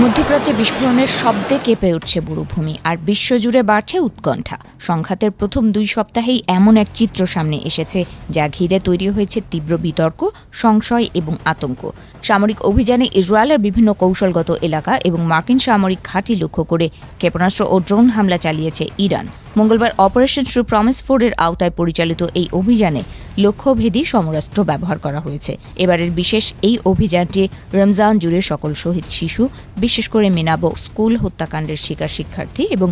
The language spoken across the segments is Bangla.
মধ্যপ্রাচ্যে বিস্ফোরণের শব্দে কেঁপে উঠছে মরুভূমি, আর বিশ্বজুড়ে বাড়ছে উৎকণ্ঠা। সংঘাতের প্রথম 2 সপ্তাহেই এমন এক চিত্র সামনে এসেছে যা ঘিরে তৈরি হয়েছে তীব্র বিতর্ক, সংশয় এবং আতঙ্ক। সামরিক অভিযানে ইসরায়েলের বিভিন্ন কৌশলগত এলাকা এবং মার্কিন সামরিক ঘাঁটি লক্ষ্য করে ক্ষেপণাস্ত্র ও ড্রোন হামলা চালিয়েছে ইরান। মঙ্গলবার অপারেশন ট্রু প্রমিস 4 এর আওতায় পরিচালিত এই অভিযানে লক্ষ্যভেদী সমরাস্ত্র ব্যবহার করা হয়েছে। এবারের বিশেষ এই অভিযানটি রমজান জুড়ে সকল শহীদ শিশু, বিশেষ করে মিনাবো স্কুল হত্যাকাণ্ডের শিকার শিক্ষার্থী এবং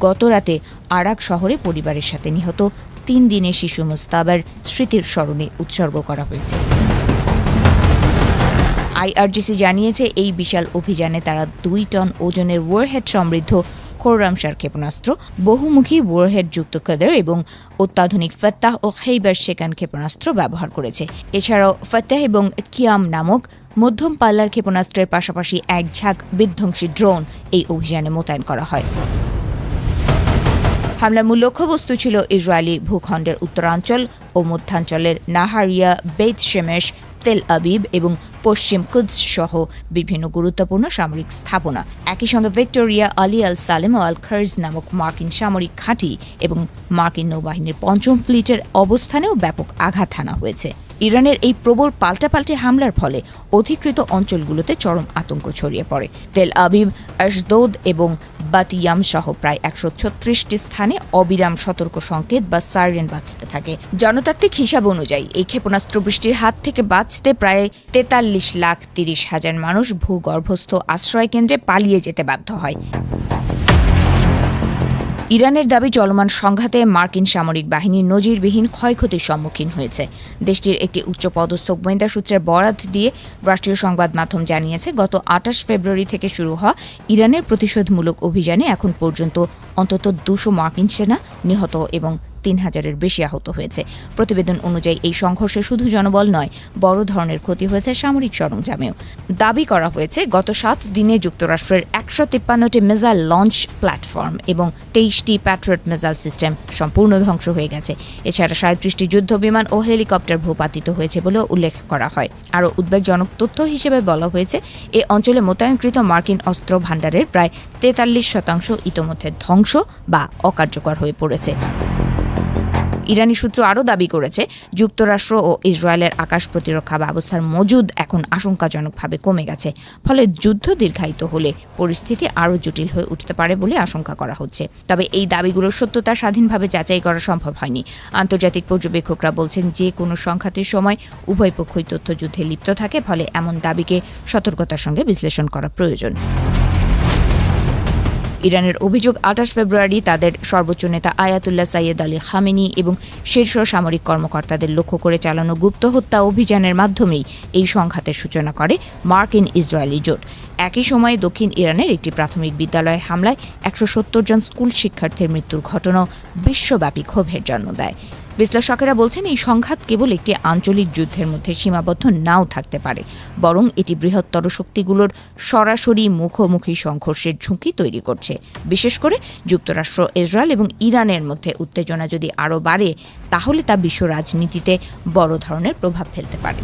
গতরাতে আরাক শহরে পরিবারের সাথে নিহত 3 দিনের শিশু মুস্তাবার স্মৃতির স্মরণে উৎসর্গ করা হয়েছে। আইআরজিসি জানিয়েছে এই বিশাল অভিযানে তারা 2 টন ওজনের ওয়ারহেড সমৃদ্ধ খোররামশার ক্ষেপণাস্ত্র, বহুমুখী ওয়ারহেড যুক্ত কাদের এবং অত্যাধুনিক ফাত্তাহ ও খেইবার শেকান ক্ষেপণাস্ত্র ব্যবহার করেছে। এছাড়াও ফাত্তাহ এবং কিয়াম নামক মধ্যম পাল্লার ক্ষেপণাস্ত্রের পাশাপাশি এক ঝাঁক বিধ্বংসী ড্রোন এই অভিযানে মোতায়েন করা হয়। হামলার মূল লক্ষ্যবস্তু ছিল ইসরায়েলি ভূখণ্ডের উত্তরাঞ্চল ও মধ্যাঞ্চলের নাহারিয়া, বেত শেমেশ, তেল আবিব এবং পশ্চিম কুদস সহ বিভিন্ন গুরুত্বপূর্ণ সামরিক স্থাপনা। একই সঙ্গে ভিক্টোরিয়া, আলী আল সালেম ও আল খার্জ নামক মার্কিন সামরিক ঘাঁটি এবং মার্কিন নৌবাহিনীর 5ম ফ্লিটের অবস্থানেও ব্যাপক আঘাত হানা হয়েছে। ইরানের এই প্রবল পাল্টাপাল্টি হামলার ফলে অধিকৃত অঞ্চলগুলোতে চরম আতঙ্ক ছড়িয়ে পড়ে। তেল আবিব, আশদোদ এবং বাতিয়াম সহ প্রায় 136টি স্থানে অবিরাম সতর্ক সংকেত বা সাইরেন বাজতে থাকে। জনতাত্ত্বিক হিসাব অনুযায়ী এই ক্ষেপণাস্ত্র বৃষ্টির হাত থেকে বাঁচতে প্রায় 43,30,000 মানুষ ভূগর্ভস্থ আশ্রয়কেন্দ্রে পালিয়ে যেতে বাধ্য হয়। ইরানের দাবি, চলমান সংঘাতে মার্কিন সামরিক বাহিনী নজিরবিহীন ক্ষয়ক্ষতির সম্মুখীন হয়েছে। দেশটির একটি উচ্চপদস্থ গোয়েন্দা সূত্রের বরাত দিয়ে রাষ্ট্রীয় সংবাদ মাধ্যম জানিয়েছে, গত 28 ফেব্রুয়ারি থেকে শুরু হওয়া ইরানের প্রতিশোধমূলক অভিযানে এখন পর্যন্ত অন্তত 200 মার্কিন সেনা নিহত এবং 3,000-এর বেশি আহত হয়েছে। প্রতিবেদন অনুযায়ী এই সংঘর্ষে শুধু জনবল নয়, বড় ধরনের ক্ষতি হয়েছে সামরিক সরঞ্জামেও। দাবি করা হয়েছে, গত 7 দিনে যুক্তরাষ্ট্রের 153টি মিসাইল লঞ্চ প্ল্যাটফর্ম এবং 23টি প্যাট্রিয়ট মিসাইল সিস্টেম সম্পূর্ণ ধ্বংস হয়ে গেছে। এছাড়া 37টি যুদ্ধ বিমান ও হেলিকপ্টার ভূপাতিত হয়েছে বলেও উল্লেখ করা হয়। আরও উদ্বেগজনক তথ্য হিসেবে বলা হয়েছে, এ অঞ্চলে মোতায়েনকৃত মার্কিন অস্ত্র ভাণ্ডারের প্রায় 43% ইতোমধ্যে ধ্বংস বা অকার্যকর হয়ে পড়েছে। ইরানি সূত্র আরও দাবি করেছে, যুক্তরাষ্ট্র ও ইসরায়েলের আকাশ প্রতিরক্ষা ব্যবস্থার মজুদ এখন আশঙ্কাজনকভাবে কমে গেছে। ফলে যুদ্ধ দীর্ঘায়িত হলে পরিস্থিতি আরও জটিল হয়ে উঠতে পারে বলে আশঙ্কা করা হচ্ছে। তবে এই দাবিগুলোর সত্যতা স্বাধীনভাবে যাচাই করা সম্ভব হয়নি। আন্তর্জাতিক পর্যবেক্ষকরা বলছেন, যে কোনো সংঘাতের সময় উভয় পক্ষই তথ্যযুদ্ধে লিপ্ত থাকে, ফলে এমন দাবিকে সতর্কতার সঙ্গে বিশ্লেষণ করা প্রয়োজন। ইরানের অভিযোগ, 28 ফেব্রুয়ারি তাদের সর্বোচ্চ নেতা আয়াতুল্লাহ সাইয়েদ আলী খামেনি এবং শীর্ষ সামরিক কর্মকর্তাদের লক্ষ্য করে চালানো গুপ্ত হত্যা অভিযানের মাধ্যমেই এই সংঘাতের সূচনা করে মার্কিন ইসরায়েলি জোট। একই সময়ে দক্ষিণ ইরানের একটি প্রাথমিক বিদ্যালয়ে হামলায় 170 জন স্কুল শিক্ষার্থীর মৃত্যুর ঘটনাও বিশ্বব্যাপী ক্ষোভের জন্ম দেয়। বিশ্লেষকেরা বলছেন, এই সংঘাত কেবল একটি আঞ্চলিক যুদ্ধের মধ্যে সীমাবদ্ধ নাও থাকতে পারে, বরং এটি বৃহত্তর শক্তিগুলোর সরাসরি মুখোমুখি সংঘর্ষের ঝুঁকি তৈরি করছে। বিশেষ করে যুক্তরাষ্ট্র, ইসরায়েল এবং ইরানের মধ্যে উত্তেজনা যদি আরও বাড়ে, তাহলে তা বিশ্ব রাজনীতিতে বড় ধরনের প্রভাব ফেলতে পারে।